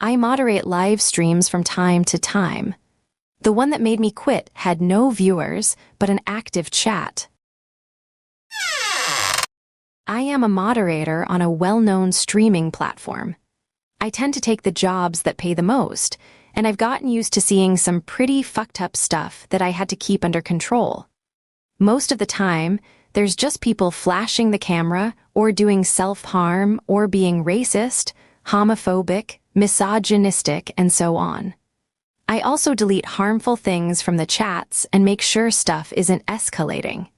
I moderate live streams from time to time. The one that made me quit had no viewers, but an active chat. I am a moderator on a well-known streaming platform. I tend to take the jobs that pay the most, and I've gotten used to seeing some pretty fucked up stuff that I had to keep under control. Most of the time, there's just people flashing the camera or doing self-harm or being racist, homophobic, misogynistic, and so on. I also delete harmful things from the chats and make sure stuff isn't escalating.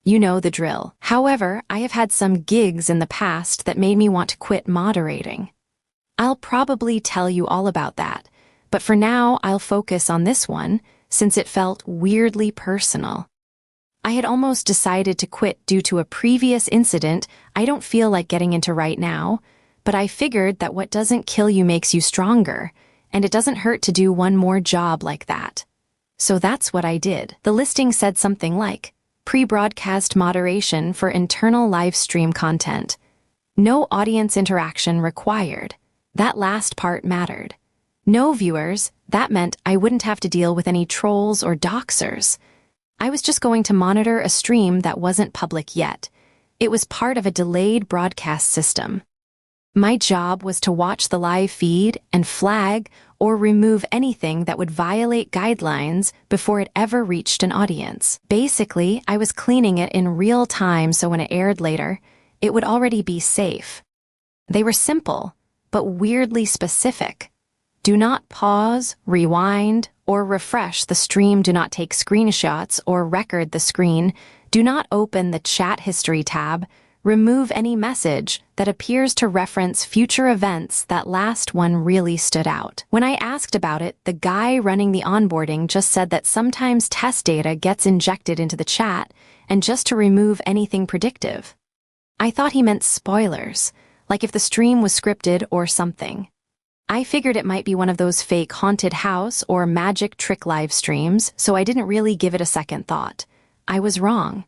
You know the drill. However, I have had some gigs in the past that made me want to quit moderating. I'll probably tell you all about that, but for now I'll focus on this one since it felt weirdly personal. I had almost decided to quit due to a previous incident I don't feel like getting into right now, but I figured that what doesn't kill you makes you stronger, and it doesn't hurt to do one more job like that. So that's what I did. The listing said something like, pre-broadcast moderation for internal live stream content. No audience interaction required. That last part mattered. No viewers, that meant I wouldn't have to deal with any trolls or doxers. I was just going to monitor a stream that wasn't public yet. It was part of a delayed broadcast system. My job was to watch the live feed and flag or remove anything that would violate guidelines before it ever reached an audience. Basically, I was cleaning it in real time so when it aired later, it would already be safe. They were simple, but weirdly specific. Do not pause, rewind, or refresh the stream. Do not take screenshots or record the screen. Do not open the chat history tab. Remove any message that appears to reference future events. That last one really stood out. When I asked about it, the guy running the onboarding just said that sometimes test data gets injected into the chat and just to remove anything predictive. I thought he meant spoilers, like if the stream was scripted or something. I figured it might be one of those fake haunted house or magic trick live streams, so I didn't really give it a second thought. I was wrong.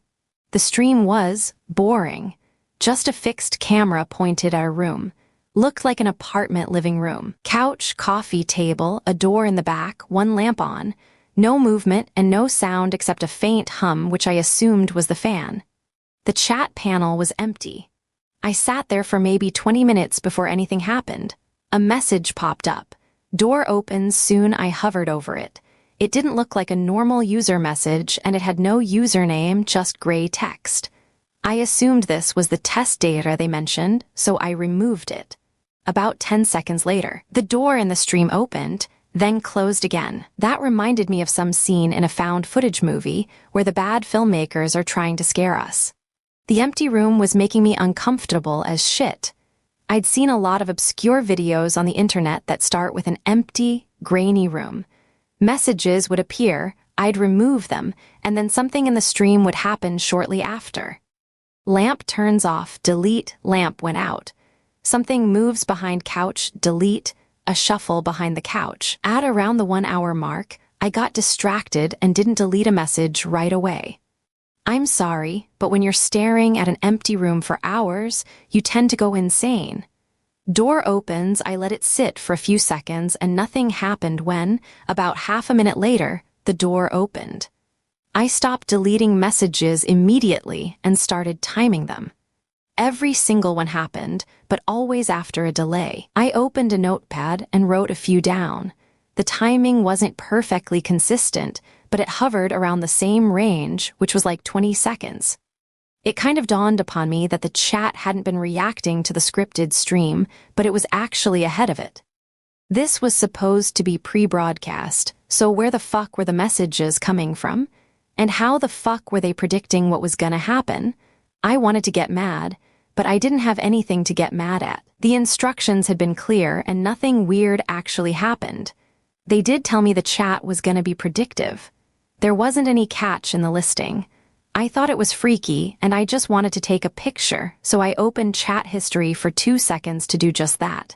The stream was boring. Just a fixed camera pointed at a room. Looked like an apartment living room. Couch, coffee table, a door in the back, one lamp on. No movement and no sound except a faint hum, which I assumed was the fan. The chat panel was empty. I sat there for maybe 20 minutes before anything happened. A message popped up. Door opens soon. I hovered over it. It didn't look like a normal user message and it had no username, just gray text. I assumed this was the test data they mentioned, so I removed it. About 10 seconds later, the door in the stream opened, then closed again. That reminded me of some scene in a found footage movie where the bad filmmakers are trying to scare us. The empty room was making me uncomfortable as shit. I'd seen a lot of obscure videos on the internet that start with an empty, grainy room. Messages would appear, I'd remove them, and then something in the stream would happen shortly after. Lamp turns off, delete, lamp went out. Something moves behind couch, delete, a shuffle behind the couch. At around the 1 hour mark, I got distracted and didn't delete a message right away. I'm sorry, but when you're staring at an empty room for hours, you tend to go insane. Door opens, I let it sit for a few seconds and nothing happened when, about half a minute later, the door opened. I stopped deleting messages immediately and started timing them. Every single one happened, but always after a delay. I opened a notepad and wrote a few down. The timing wasn't perfectly consistent, but it hovered around the same range, which was like 20 seconds. It kind of dawned upon me that the chat hadn't been reacting to the scripted stream, but it was actually ahead of it. This was supposed to be pre-broadcast, so where the fuck were the messages coming from? And how the fuck were they predicting what was gonna happen? I wanted to get mad, but I didn't have anything to get mad at. The instructions had been clear and nothing weird actually happened. They did tell me the chat was gonna be predictive. There wasn't any catch in the listing. I thought it was freaky and I just wanted to take a picture, so I opened chat history for 2 seconds to do just that.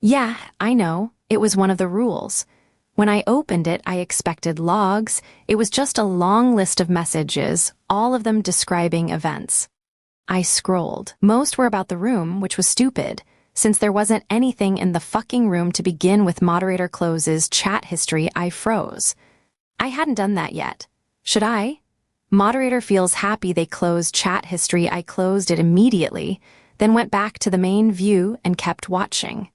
Yeah, I know, it was one of the rules. When I opened it, I expected logs. It was just a long list of messages, all of them describing events. I scrolled. Most were about the room, which was stupid. Since there wasn't anything in the fucking room to begin with moderator closes chat history, I froze. I hadn't done that yet. Should I? Moderator feels happy they closed chat history. I closed it immediately, then went back to the main view and kept watching.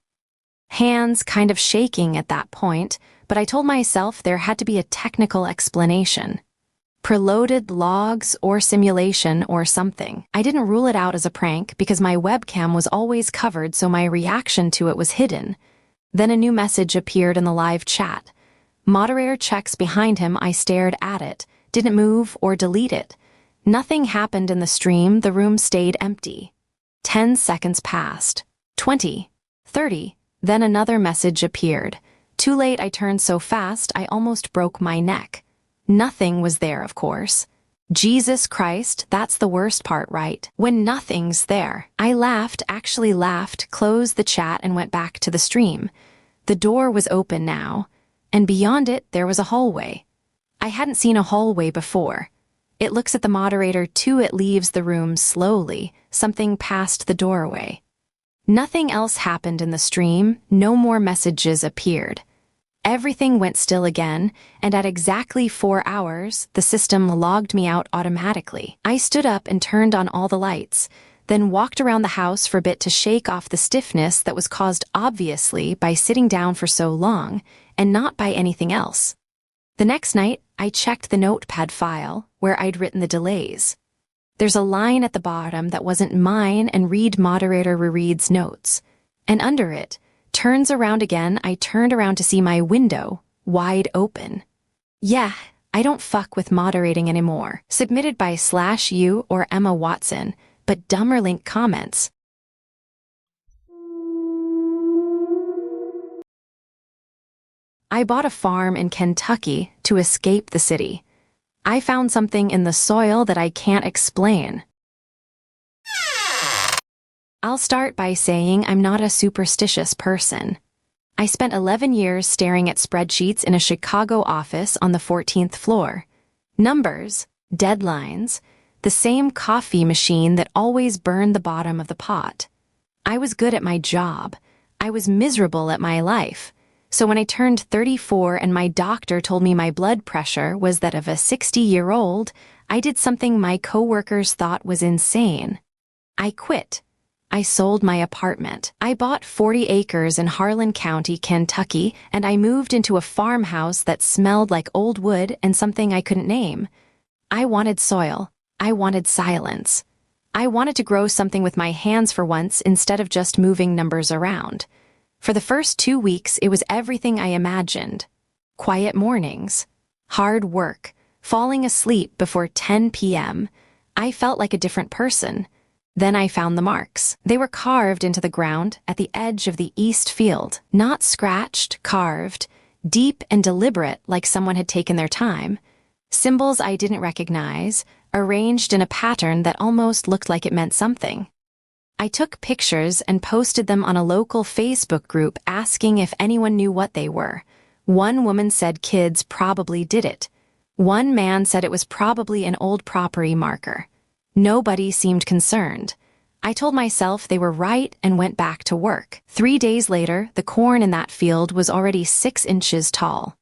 Hands kind of shaking at that point, but I told myself there had to be a technical explanation. Preloaded logs or simulation or something. I didn't rule it out as a prank because my webcam was always covered, so my reaction to it was hidden. Then a new message appeared in the live chat. Moderator checks behind him. I stared at it, didn't move or delete it. Nothing happened in the stream. The room stayed empty. 10 seconds passed. 20. 30. Then another message appeared. Too late. I turned so fast I almost broke my neck. Nothing was there, of course. Jesus Christ, that's the worst part, right? When nothing's there. I laughed, actually laughed, closed the chat and went back to the stream. The door was open now, and beyond it there was a hallway. I hadn't seen a hallway before. It looks at the moderator too. It leaves the room slowly, something past the doorway. Nothing else happened in the stream. No more messages appeared. Everything went still again, and at exactly 4 hours, the system logged me out automatically. I stood up and turned on all the lights, then walked around the house for a bit to shake off the stiffness that was caused obviously by sitting down for so long, and not by anything else. The next night, I checked the notepad file where I'd written the delays. There's a line at the bottom that wasn't mine, and read moderator rereads notes. And under it, turns around again. I turned around to see my window, wide open. Yeah, I don't fuck with moderating anymore. Submitted by /U or Emma Watson, but dumber link comments. I bought a farm in Kentucky to escape the city. I found something in the soil that I can't explain. I'll start by saying I'm not a superstitious person. I spent 11 years staring at spreadsheets in a Chicago office on the 14th floor. Numbers, deadlines, the same coffee machine that always burned the bottom of the pot. I was good at my job. I was miserable at my life. So when I turned 34 and my doctor told me my blood pressure was that of a 60-year-old, I did something my coworkers thought was insane. I quit. I sold my apartment. I bought 40 acres in Harlan County, Kentucky, and I moved into a farmhouse that smelled like old wood and something I couldn't name. I wanted soil. I wanted silence. I wanted to grow something with my hands for once instead of just moving numbers around. For the first 2 weeks, it was everything I imagined. Quiet mornings, hard work, falling asleep before 10 p.m. I felt like a different person. Then I found the marks. They were carved into the ground at the edge of the east field. Not scratched, carved, deep and deliberate like someone had taken their time. Symbols I didn't recognize, arranged in a pattern that almost looked like it meant something. I took pictures and posted them on a local Facebook group asking if anyone knew what they were. One woman said kids probably did it. One man said it was probably an old property marker. Nobody seemed concerned. I told myself they were right and went back to work. 3 days later, the corn in that field was already 6 inches tall.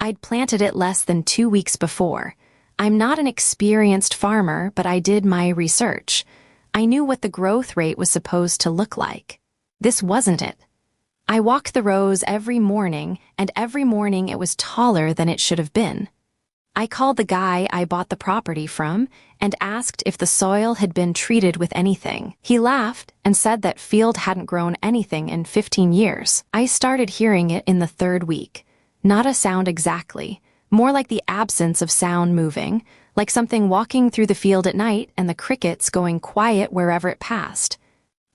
I'd planted it less than 2 weeks before. I'm not an experienced farmer, but I did my research. I knew what the growth rate was supposed to look like. This wasn't it. I walked the rows every morning, and every morning it was taller than it should have been. I called the guy I bought the property from and asked if the soil had been treated with anything. He laughed and said that field hadn't grown anything in 15 years. I started hearing it in the 3rd week. Not a sound exactly, more like the absence of sound moving, like something walking through the field at night and the crickets going quiet wherever it passed.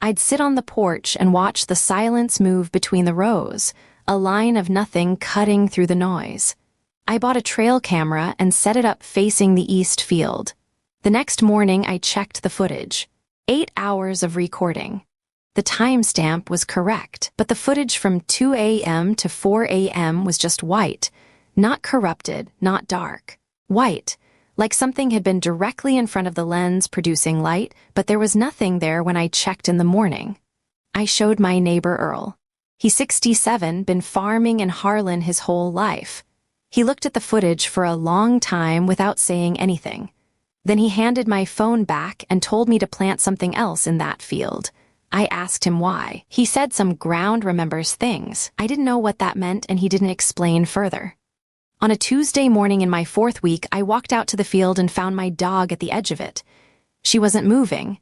I'd sit on the porch and watch the silence move between the rows, a line of nothing cutting through the noise. I bought a trail camera and set it up facing the east field. The next morning I checked the footage. 8 hours of recording. The timestamp was correct, but the footage from 2 a.m. to 4 a.m. was just white. Not corrupted, not dark. White, like something had been directly in front of the lens producing light, but there was nothing there when I checked in the morning. I showed my neighbor Earl. He's 67, been farming in Harlan his whole life. He looked at the footage for a long time without saying anything. Then he handed my phone back and told me to plant something else in that field. I asked him why. He said some ground remembers things. I didn't know what that meant, and he didn't explain further. On a Tuesday morning in my 4th week, I walked out to the field and found my dog at the edge of it. She wasn't moving.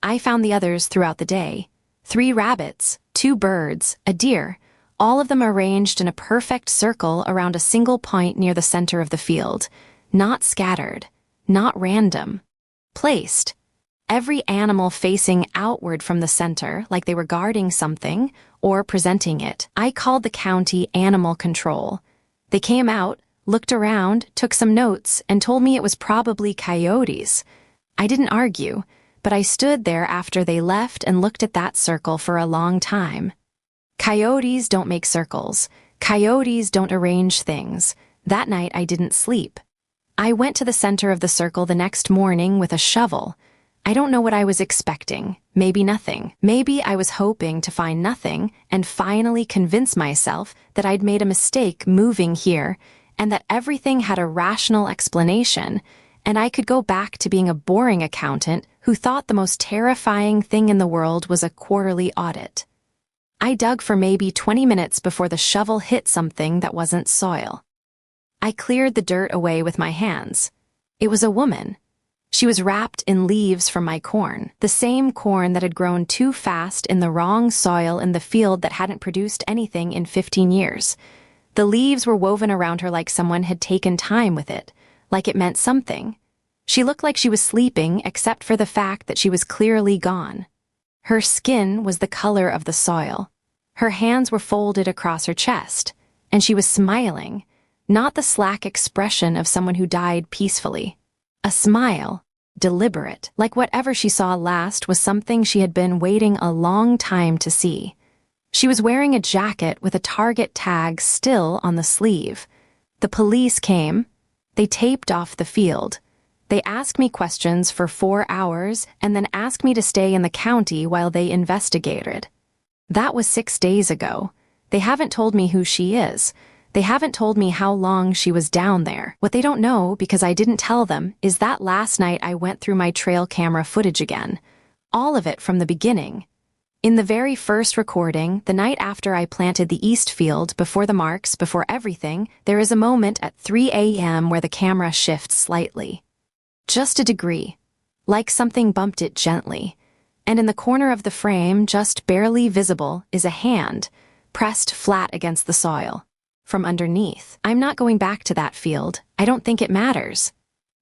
I found the others throughout the day. 3 rabbits, 2 birds, a deer, all of them arranged in a perfect circle around a single point near the center of the field. Not scattered, not random. Placed. Every animal facing outward from the center, like they were guarding something or presenting it. I called the county animal control. They came out, looked around, took some notes, and told me it was probably coyotes. I didn't argue, but I stood there after they left and looked at that circle for a long time. Coyotes don't make circles. Coyotes don't arrange things. That night I didn't sleep. I went to the center of the circle the next morning with a shovel. I don't know what I was expecting. Maybe nothing. Maybe I was hoping to find nothing and finally convince myself that I'd made a mistake moving here and that everything had a rational explanation, and I could go back to being a boring accountant who thought the most terrifying thing in the world was a quarterly audit. I dug for maybe 20 minutes before the shovel hit something that wasn't soil. I cleared the dirt away with my hands. It was a woman. She was wrapped in leaves from my corn, the same corn that had grown too fast in the wrong soil in the field that hadn't produced anything in 15 years. The leaves were woven around her like someone had taken time with it, like it meant something. She looked like she was sleeping except for the fact that she was clearly gone. Her skin was the color of the soil. Her hands were folded across her chest, and she was smiling, not the slack expression of someone who died peacefully. A smile, deliberate, like whatever she saw last was something she had been waiting a long time to see. She was wearing a jacket with a Target tag still on the sleeve. The police came. They taped off the field. They asked me questions for 4 hours and then asked me to stay in the county while they investigated. That was 6 days ago. They haven't told me who she is. They haven't told me how long she was down there. What they don't know, because I didn't tell them, is that last night I went through my trail camera footage again. All of it from the beginning. In the very first recording, the night after I planted the east field, before the marks, before everything, there is a moment at 3 a.m. where the camera shifts slightly. Just a degree. Like something bumped it gently. And in the corner of the frame, just barely visible, is a hand, pressed flat against the soil. From underneath. I'm not going back to that field. I don't think it matters.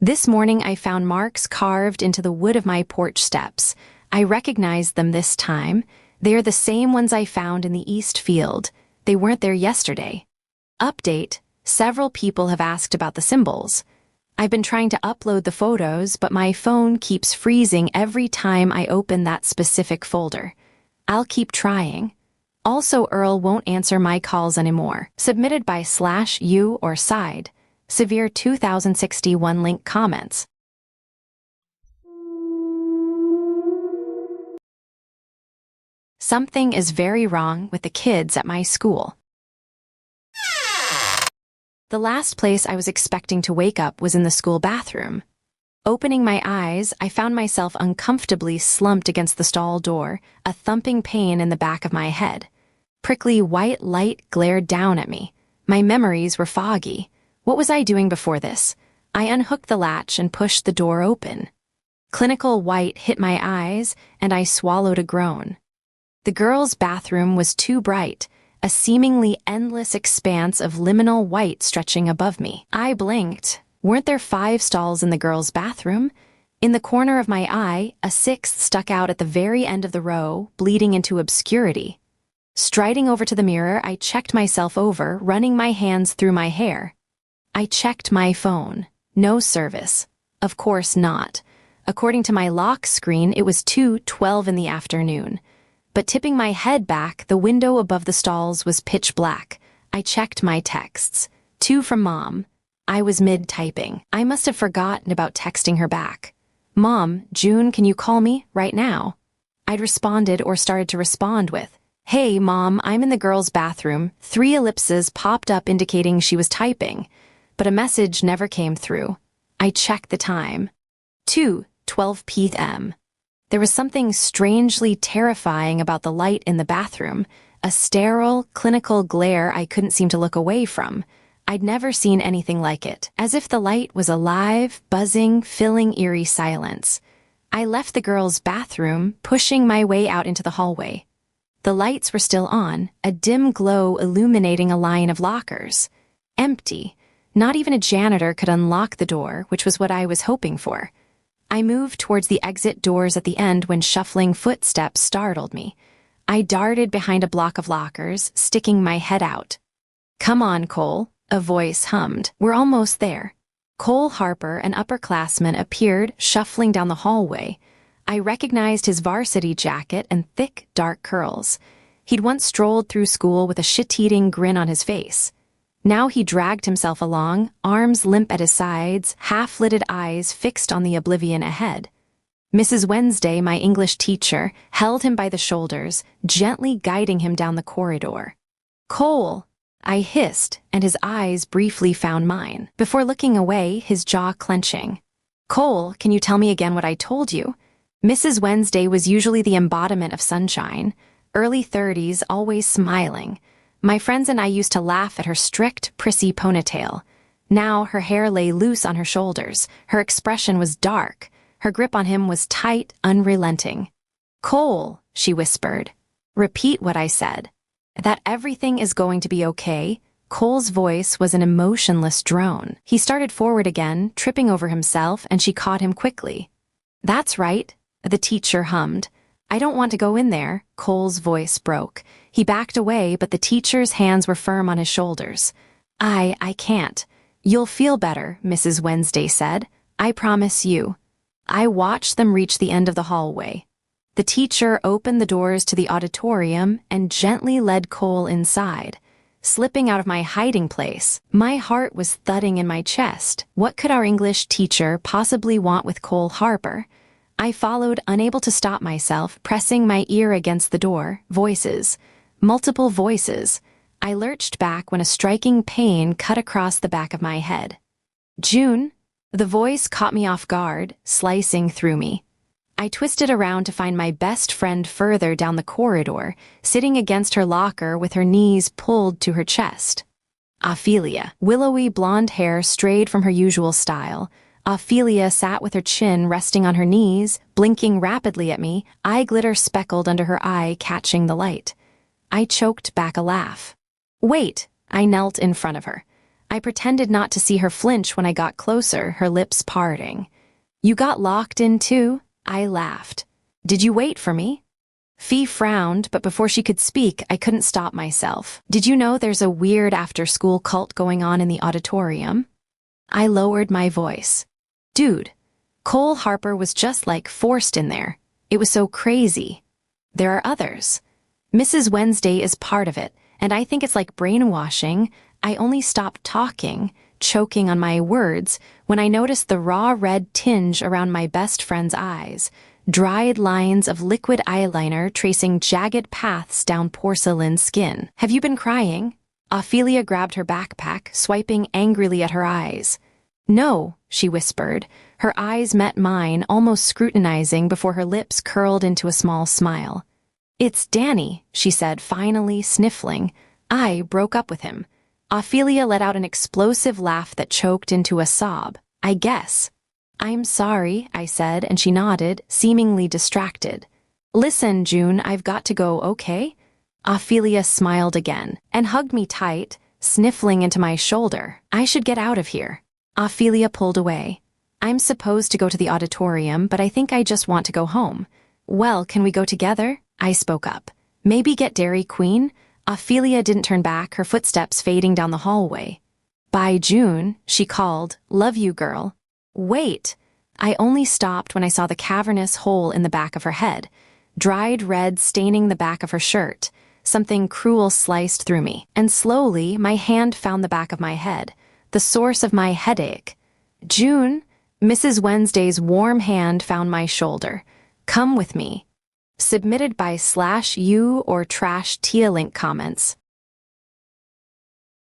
This morning I found marks carved into the wood of my porch steps. I recognized them this time. They are the same ones I found in the east field. They weren't there yesterday. Update: several people have asked about the symbols. I've been trying to upload the photos, but my phone keeps freezing every time I open that specific folder. I'll keep trying. Also, Earl won't answer my calls anymore. Submitted by /u or side. Severe 2061 link comments. Something is very wrong with the kids at my school. The last place I was expecting to wake up was in the school bathroom. Opening my eyes, I found myself uncomfortably slumped against the stall door, a thumping pain in the back of my head. Prickly white light glared down at me. My memories were foggy. What was I doing before this? I unhooked the latch and pushed the door open. Clinical white hit my eyes, and I swallowed a groan. The girls' bathroom was too bright, a seemingly endless expanse of liminal white stretching above me. I blinked. Weren't there 5 stalls in the girls' bathroom? In the corner of my eye, a 6th stuck out at the very end of the row, bleeding into obscurity. Striding over to the mirror, I checked myself over, running my hands through my hair. I checked my phone. No service. Of course not. According to my lock screen, it was 2:12 in the afternoon. But tipping my head back, the window above the stalls was pitch black. I checked my texts. 2 from Mom. I was mid-typing. I must have forgotten about texting her back. Mom, June, can you call me right now? I'd responded or started to respond with, "Hey, Mom, I'm in the girls' bathroom." 3 ellipses popped up indicating she was typing, but a message never came through. I checked the time. 2:12 p.m. There was something strangely terrifying about the light in the bathroom, a sterile, clinical glare I couldn't seem to look away from. I'd never seen anything like it, as if the light was alive, buzzing, filling eerie silence. I left the girls' bathroom, pushing my way out into the hallway. The lights were still on, a dim glow illuminating a line of lockers. Empty. Not even a janitor could unlock the door, which was what I was hoping for. I moved towards the exit doors at the end when shuffling footsteps startled me. I darted behind a block of lockers, sticking my head out. "Come on, Cole," a voice hummed. "We're almost there." Cole Harper, an upperclassman, appeared, shuffling down the hallway. I recognized his varsity jacket and thick, dark curls. He'd once strolled through school with a shit-eating grin on his face. Now he dragged himself along, arms limp at his sides, half-lidded eyes fixed on the oblivion ahead. Mrs. Wednesday, my English teacher, held him by the shoulders, gently guiding him down the corridor. "Cole!" I hissed, and his eyes briefly found mine, before looking away, his jaw clenching. "Cole, can you tell me again what I told you?" Mrs. Wednesday was usually the embodiment of sunshine, early 30s, always smiling. My friends and I used to laugh at her strict, prissy ponytail. Now her hair lay loose on her shoulders, her expression was dark, her grip on him was tight, unrelenting. "Cole," she whispered. "Repeat what I said. That everything is going to be okay." Cole's voice was an emotionless drone. He started forward again, tripping over himself, and she caught him quickly. "That's right," the teacher hummed. "I don't want to go in there." Cole's voice broke. He backed away, but the teacher's hands were firm on his shoulders. I can't. "You'll feel better," Mrs. Wednesday said. "I promise you." I watched them reach the end of the hallway. The teacher opened the doors to the auditorium and gently led Cole inside. Slipping out of my hiding place, my heart was thudding in my chest. What could our English teacher possibly want with Cole Harper? I followed, unable to stop myself, pressing my ear against the door. Voices. Multiple voices. I lurched back when a striking pain cut across the back of my head. "June?" The voice caught me off guard, slicing through me. I twisted around to find my best friend further down the corridor, sitting against her locker with her knees pulled to her chest. Ophelia. Willowy blonde hair strayed from her usual style. Ophelia sat with her chin resting on her knees, blinking rapidly at me, eye glitter speckled under her eye catching the light. I choked back a laugh. "Wait!" I knelt in front of her. I pretended not to see her flinch when I got closer, her lips parting. "You got locked in too?" I laughed. "Did you wait for me?" Fee frowned, but before she could speak, I couldn't stop myself. "Did you know there's a weird after-school cult going on in the auditorium?" I lowered my voice. "Dude, Cole Harper was just like forced in there. It was so crazy. There are others. Mrs. Wednesday is part of it, and I think it's like brainwashing." I only stopped talking, choking on my words, when I noticed the raw red tinge around my best friend's eyes, dried lines of liquid eyeliner tracing jagged paths down porcelain skin. "Have you been crying?" Ophelia grabbed her backpack, swiping angrily at her eyes. "No," she whispered. Her eyes met mine, almost scrutinizing before her lips curled into a small smile. "It's Danny," she said, finally sniffling. "I broke up with him." Ophelia let out an explosive laugh that choked into a sob. "I guess." "I'm sorry," I said, and she nodded, seemingly distracted. "Listen, June, I've got to go, okay?" Ophelia smiled again, and hugged me tight, sniffling into my shoulder. "I should get out of here." Ophelia pulled away. "I'm supposed to go to the auditorium, but I think I just want to go home." "Well, can we go together?" I spoke up. "Maybe get Dairy Queen?" Ophelia didn't turn back, her footsteps fading down the hallway. "Bye, June," she called. "Love you, girl." "Wait!" I only stopped when I saw the cavernous hole in the back of her head, dried red staining the back of her shirt. Something cruel sliced through me, and slowly my hand found the back of my head, the source of my headache. "June!" Mrs. Wednesday's warm hand found my shoulder. "Come with me." submitted by /u or trash Tia link comments.